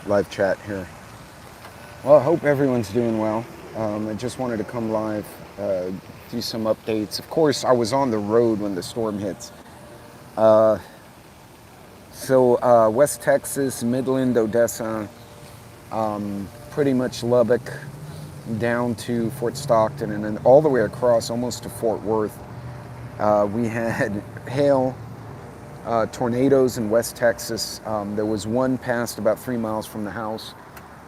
live chat here. Well, I hope everyone's doing well. I just wanted to come live, do some updates. Of course, I was on the road when the storm hits. West Texas, Midland, Odessa, pretty much Lubbock, down to Fort Stockton, and then all the way across almost to Fort Worth. We had hail, tornadoes in West Texas. There was one passed about 3 miles from the house,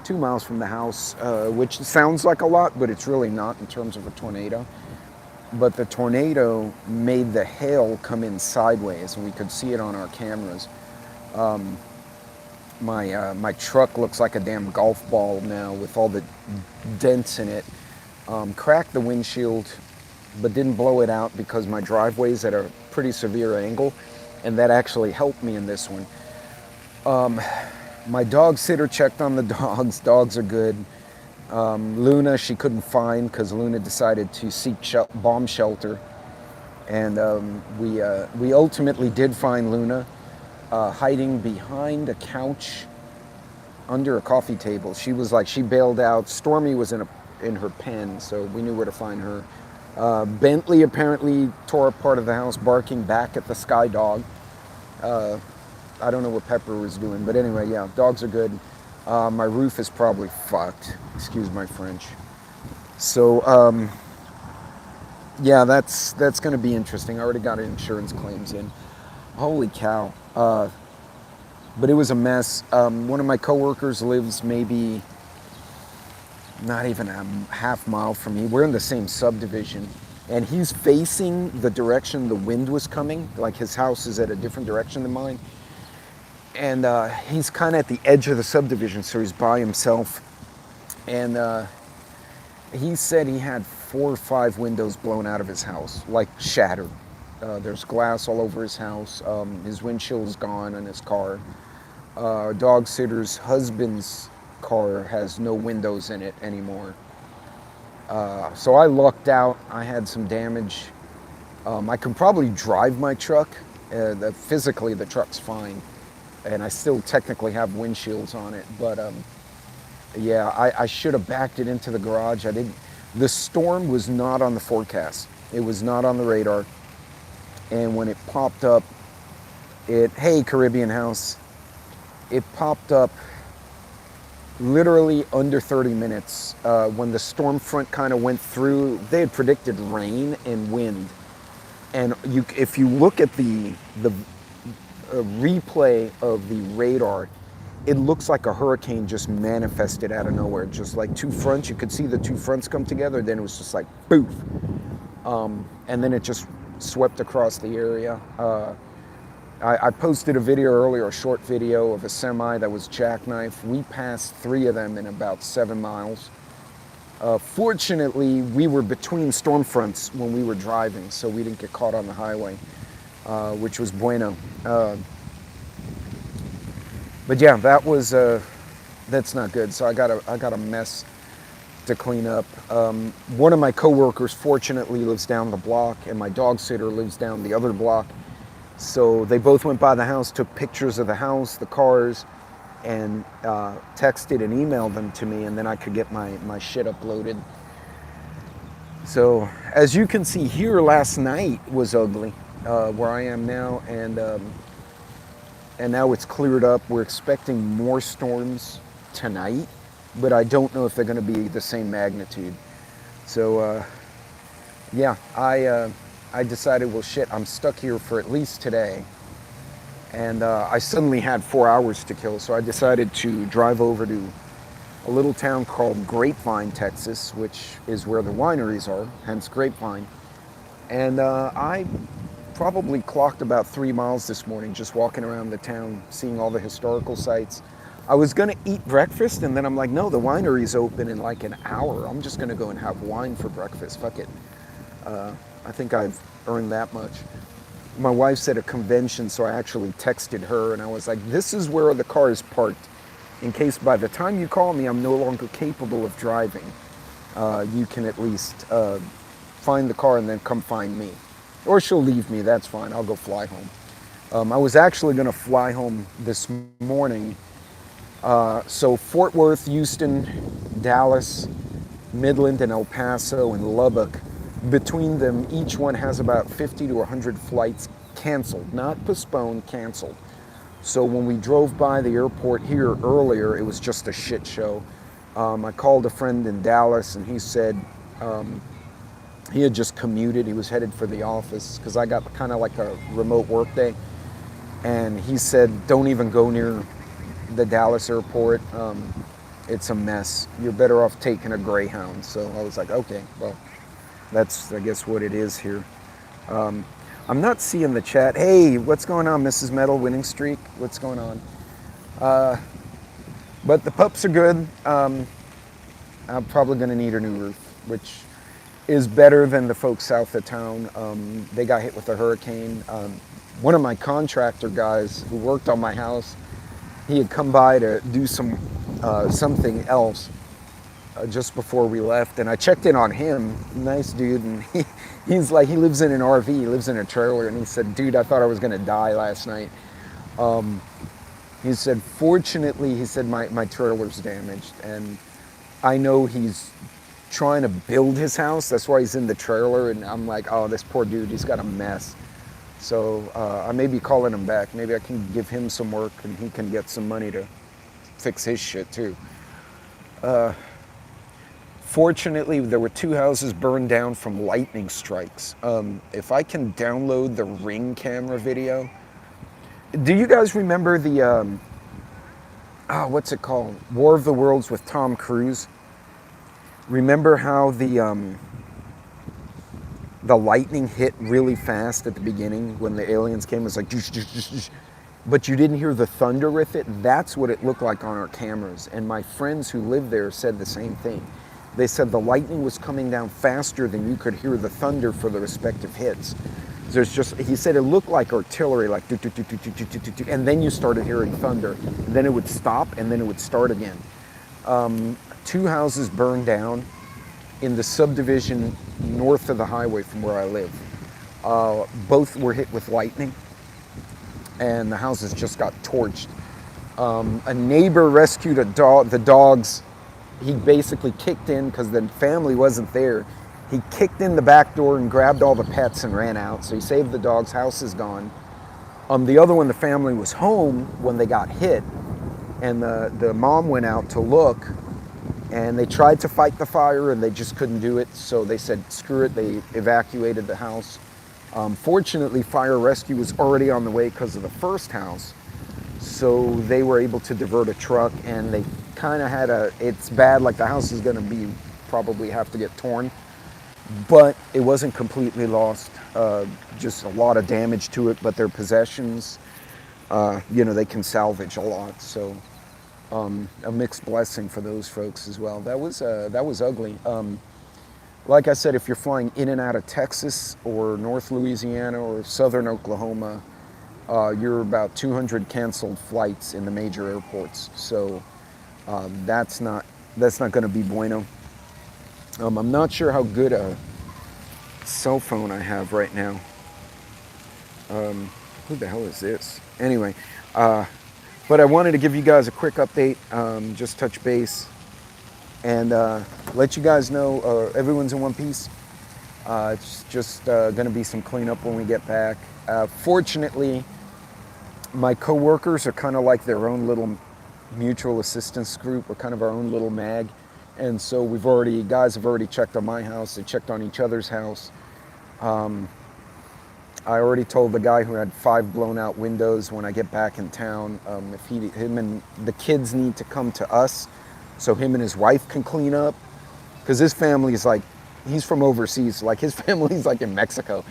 2 miles from the house, which sounds like a lot, but it's really not in terms of a tornado. But the tornado made the hail come in sideways, and we could see it on our cameras. My truck looks like a damn golf ball now with all the dents in it. Cracked the windshield, but didn't blow it out because my driveway's at a pretty severe angle, and that actually helped me in this one. My dog sitter checked on the dogs. Dogs are good. Luna, she couldn't find because Luna decided to seek bomb shelter. And we ultimately did find Luna hiding behind a couch under a coffee table. She was like, she bailed out. Stormy was in her pen, so we knew where to find her. Bentley apparently tore up part of the house, barking back at the sky dog. I don't know what Pepper was doing, but anyway, yeah, dogs are good. My roof is probably fucked. Excuse my French. So, yeah, that's going to be interesting. I already got insurance claims in. Holy cow. But it was a mess. One of my coworkers lives maybe not even a half mile from me. We're in the same subdivision, and he's facing the direction the wind was coming. Like his house is at a different direction than mine. And he's kind of at the edge of the subdivision, so he's by himself. And he said he had 4 or 5 windows blown out of his house, like shattered. There's glass all over his house. His windshield's gone on his car. Dog sitter's husband's car has no windows in it anymore. So I lucked out. I had some damage. I can probably drive my truck. Physically, the truck's fine. And I still technically have windshields on it, but yeah, I should have backed it into the garage. I didn't. The storm was not on the forecast. It was not on the radar. And when it popped up, hey, Caribbean House, it popped up literally under 30 minutes. When the storm front kind of went through, they had predicted rain and wind. And if you look at the replay of the radar, it looks like a hurricane just manifested out of nowhere. Just like 2 fronts, you could see the 2 fronts come together, then it was just like poof. And then it just swept across the area. I posted a video earlier, a short video of a semi that was jackknifed. We passed 3 of them in about 7 miles. Fortunately, we were between storm fronts when we were driving, so we didn't get caught on the highway. Which was bueno. But yeah, that's not good. So I got a mess to clean up. One of my coworkers fortunately lives down the block, and my dog sitter lives down the other block. So they both went by the house, took pictures of the house, the cars, and texted and emailed them to me, and then I could get my shit uploaded. So as you can see here, last night was ugly. Where I am now, and now it's cleared up. We're expecting more storms tonight, but I don't know if they're going to be the same magnitude. So yeah, I decided, well, shit, I'm stuck here for at least today, and I suddenly had 4 hours to kill, so I decided to drive over to a little town called Grapevine, Texas, which is where the wineries are, hence Grapevine. And I probably clocked about 3 miles this morning just walking around the town, seeing all the historical sites. I was gonna eat breakfast, and then I'm like, no, the winery's open in like an hour. I'm just gonna go and have wine for breakfast. Fuck it. I think I've earned that much. My wife's at a convention, so I actually texted her, and I was like, this is where the car is parked, in case by the time you call me, I'm no longer capable of driving. You can at least find the car and then come find me. Or she'll leave me, that's fine, I'll go fly home. I was actually gonna fly home this morning So Fort Worth, Houston, Dallas, Midland, and El Paso, and Lubbock, between them, each one has about 50 to 100 flights canceled, not postponed, canceled. So when we drove by the airport here earlier, it was just a shit show. I called a friend in Dallas, and he said he had just commuted. He was headed for the office because I got kind of like a remote work day. And he said, don't even go near the Dallas airport. It's a mess. You're better off taking a Greyhound. So I was like, okay, well, that's, I guess, what it is here. I'm not seeing the chat. Hey, what's going on, Mrs. Metal winning streak? What's going on? But the pups are good. I'm probably going to need a new roof, which is better than the folks south of town. They got hit with a hurricane. One of my contractor guys who worked on my house, he had come by to do something else just before we left, and I checked in on him. Nice dude, and he's like, he lives in an RV, he lives in a trailer, and he said, dude, I thought I was gonna die last night. He said, fortunately, he said, my trailer's damaged, and I know he's trying to build his house, that's why he's in the trailer, and I'm like, oh, this poor dude, he's got a mess. So I may be calling him back. Maybe I can give him some work and he can get some money to fix his shit too. Fortunately, there were 2 houses burned down from lightning strikes. If I can download the Ring camera video. Do you guys remember the, what's it called? War of the Worlds with Tom Cruise? Remember how the lightning hit really fast at the beginning when the aliens came? It was like, but you didn't hear the thunder with it? That's what it looked like on our cameras. And my friends who live there said the same thing. They said the lightning was coming down faster than you could hear the thunder for the respective hits. He said it looked like artillery, like do, do, do, do, do, do, do, do, and then you started hearing thunder. And then it would stop, and then it would start again. 2 houses burned down in the subdivision north of the highway from where I live. Both were hit with lightning, and the houses just got torched. A neighbor rescued the dogs. He basically kicked in because the family wasn't there. He kicked in the back door and grabbed all the pets and ran out. So he saved the dogs. House is gone. The other one, the family was home when they got hit, and the mom went out to look, and they tried to fight the fire and they just couldn't do it. So they said, screw it. They evacuated the house. Fortunately, fire rescue was already on the way because of the first house. So they were able to divert a truck, and they kind of had it's bad, like the house is going to probably have to get torn. But it wasn't completely lost, just a lot of damage to it, but their possessions, they can salvage a lot. So a mixed blessing for those folks as well. That was ugly. Like I said, if you're flying in and out of Texas or North Louisiana or Southern Oklahoma, you're about 200 canceled flights in the major airports. So that's not going to be bueno. I'm not sure how good a cell phone I have right now. Who the hell is this? Anyway, but I wanted to give you guys a quick update, just touch base, and let you guys know everyone's in one piece. It's just going to be some cleanup when we get back. Fortunately, my coworkers are kind of like their own little mutual assistance group. We're kind of our own little mag. And so guys have already checked on my house. They checked on each other's house. I already told the guy who had 5 blown out windows when I get back in town, if him and the kids need to come to us so him and his wife can clean up. Because his family is like, he's from overseas, like his family's like in Mexico.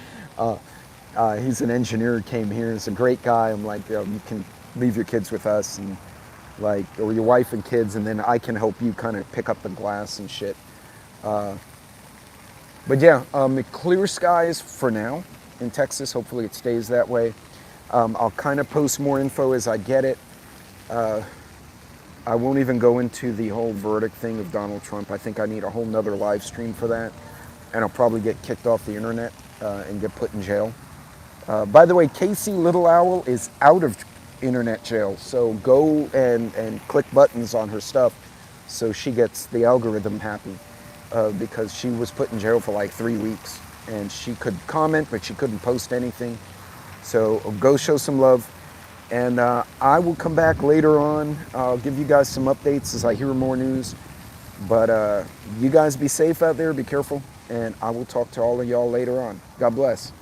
He's an engineer, came here, he's a great guy. I'm like, you can leave your kids with us, and or your wife and kids, and then I can help you kind of pick up the glass and shit. But yeah, clear skies for now in Texas. Hopefully it stays that way. I'll kind of post more info as I get it. I won't even go into the whole verdict thing of Donald Trump. I think I need a whole nother live stream for that. And I'll probably get kicked off the internet and get put in jail. By the way, Casey Little Owl is out of internet jail. So go and click buttons on her stuff so she gets the algorithm happy, because she was put in jail for like 3 weeks and she could comment, but she couldn't post anything. So go show some love. And I will come back later on. I'll give you guys some updates as I hear more news. But you guys be safe out there, be careful, and I will talk to all of y'all later on. God bless.